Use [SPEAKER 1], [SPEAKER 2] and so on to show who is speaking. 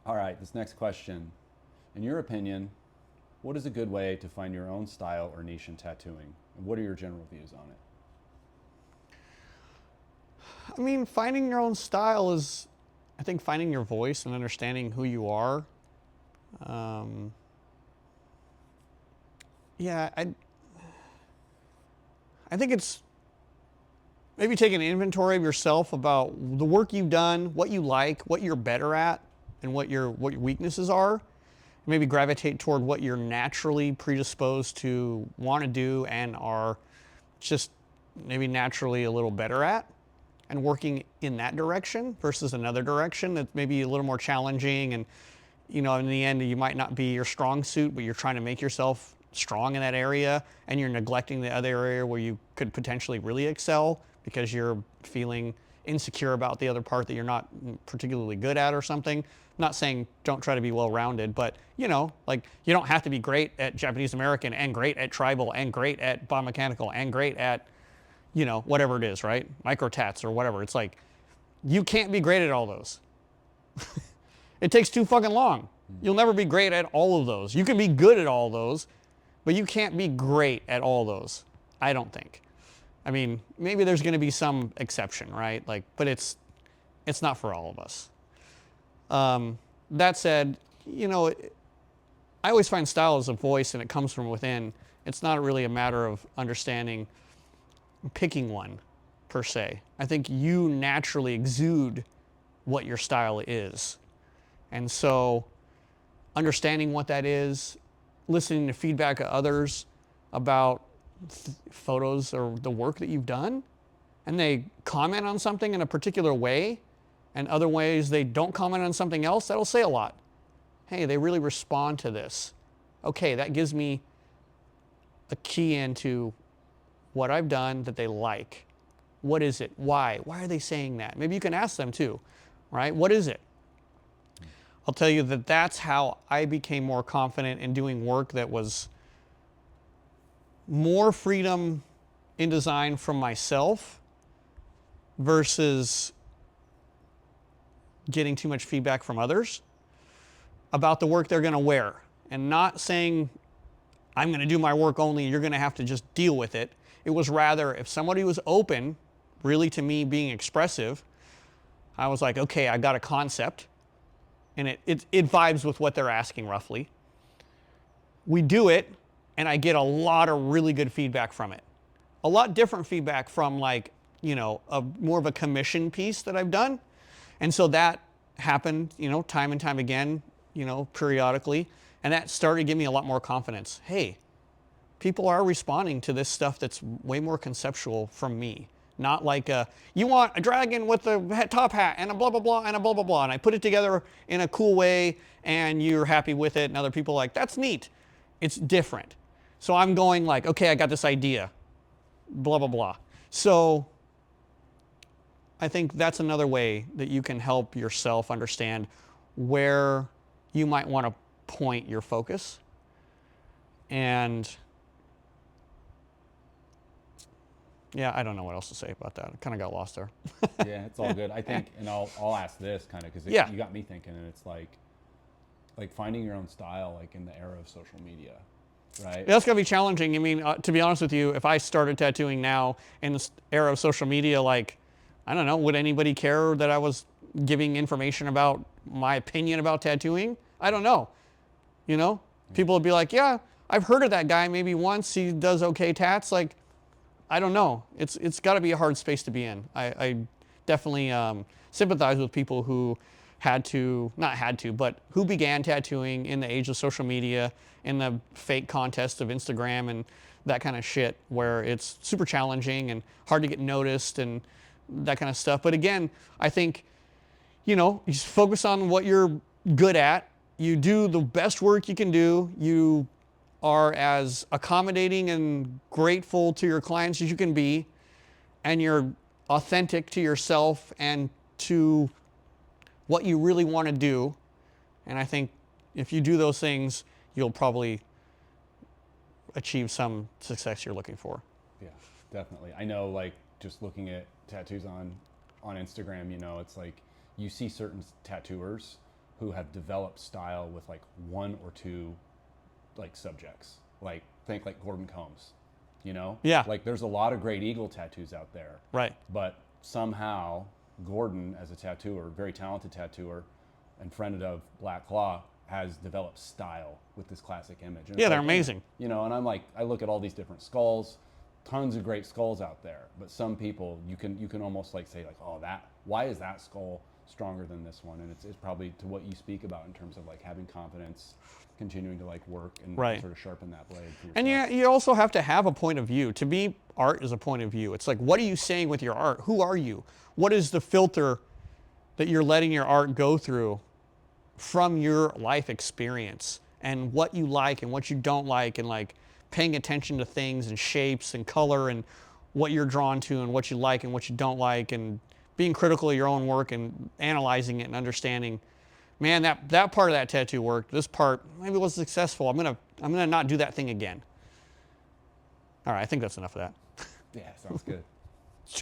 [SPEAKER 1] All right, this next question. In your opinion, what is a good way to find your own style or niche in tattooing? And what are your general views on it?
[SPEAKER 2] I mean, finding your own style is, I think, finding your voice and understanding who you are. Um, yeah, I think it's maybe take an inventory of yourself about the work you've done, what you like, what you're better at, and what your weaknesses are. Maybe gravitate toward what you're naturally predisposed to want to do and are just maybe naturally a little better at, and working in that direction versus another direction that's maybe a little more challenging. And in the end, you might not be your strong suit, but you're trying to make yourself strong in that area, and you're neglecting the other area where you could potentially really excel because you're feeling insecure about the other part that you're not particularly good at or something. I'm not saying don't try to be well-rounded, but like, you don't have to be great at Japanese American and great at tribal and great at biomechanical and great at whatever it is, right? Micro tats or whatever. It's like, you can't be great at all those. It takes too fucking long. You'll never be great at all of those. You can be good at all those, but you can't be great at all those, I don't think. I mean, maybe there's going to be some exception, right? Like, but it's not for all of us. That said, I always find style is a voice and it comes from within. It's not really a matter of understanding, picking one per se. I think you naturally exude what your style is. And so understanding what that is, listening to feedback of others about photos or the work that you've done, and they comment on something in a particular way, and other ways they don't comment on something else, that'll say a lot. Hey, they really respond to this. Okay, that gives me a key into what I've done that they like. What is it? Why? Why are they saying that? Maybe you can ask them too, right? What is it? I'll tell you that that's how I became more confident in doing work that was more freedom in design from myself versus getting too much feedback from others about the work they're going to wear. And not saying, I'm going to do my work only, you're going to have to just deal with it. It was rather, if somebody was open really to me being expressive, I was like, okay, I got a concept, and it vibes with what they're asking roughly. We do it, and I get a lot of really good feedback from it. A lot different feedback from, like, more of a commission piece that I've done. And so that happened, time and time again, periodically. And that started to give me a lot more confidence. Hey, people are responding to this stuff that's way more conceptual from me. Not like, you want a dragon with a top hat and a blah, blah, blah, and a blah, blah, blah. And I put it together in a cool way, and you're happy with it. And other people are like, that's neat. It's different. So I'm going like, okay, I got this idea, blah, blah, blah. So I think that's another way that you can help yourself understand where you might want to point your focus. And yeah, I don't know what else to say about that. I kind of got lost there.
[SPEAKER 1] Yeah, it's all good. I think, and I'll ask this kind of because
[SPEAKER 2] Yeah.
[SPEAKER 1] you got me thinking, and it's like finding your own style, like in the era of social media, right?
[SPEAKER 2] Yeah, that's going to be challenging. I mean, to be honest with you, if I started tattooing now in this era of social media, like, I don't know, would anybody care that I was giving information about my opinion about tattooing? I don't know. People would be like, yeah, I've heard of that guy maybe once. He does okay tats. Like, I don't know. It's got to be a hard space to be in. I definitely sympathize with people who but who began tattooing in the age of social media, in the fake contests of Instagram and that kind of shit, where it's super challenging and hard to get noticed and that kind of stuff. But again, I think, you just focus on what you're good at. You do the best work you can do. You are as accommodating and grateful to your clients as you can be, and you're authentic to yourself and to what you really want to do. And I think if you do those things, you'll probably achieve some success you're looking for.
[SPEAKER 1] Yeah, definitely. I know, like, just looking at tattoos on Instagram, it's like you see certain tattooers who have developed style with like one or two like subjects. Like think like Gordon Combs, you know?
[SPEAKER 2] Yeah.
[SPEAKER 1] Like there's a lot of great eagle tattoos out there.
[SPEAKER 2] Right.
[SPEAKER 1] But somehow Gordon, as a tattooer, very talented tattooer and friend of Black Claw, has developed style with this classic image. And
[SPEAKER 2] Yeah,
[SPEAKER 1] it's
[SPEAKER 2] they're
[SPEAKER 1] like,
[SPEAKER 2] amazing.
[SPEAKER 1] you know, and I'm like, I look at all these different skulls, tons of great skulls out there, but some people you can almost like say like, oh, that, why is that skull stronger than this one? And it's probably to what you speak about in terms of like having confidence, continuing to like work and
[SPEAKER 2] Right.
[SPEAKER 1] sort of sharpen that blade for yourself.
[SPEAKER 2] And you also have to have a point of view. To me, art is a point of view. It's like, what are you saying with your art? Who are you? What is the filter that you're letting your art go through from your life experience, and what you like and what you don't like, and like paying attention to things and shapes and color and what you're drawn to and what you like and what you don't like, and being critical of your own work and analyzing it and understanding, man, that part of that tattoo worked. This part maybe was successful. I'm gonna not do that thing again. All right, I think that's enough of that.
[SPEAKER 1] Yeah, sounds good.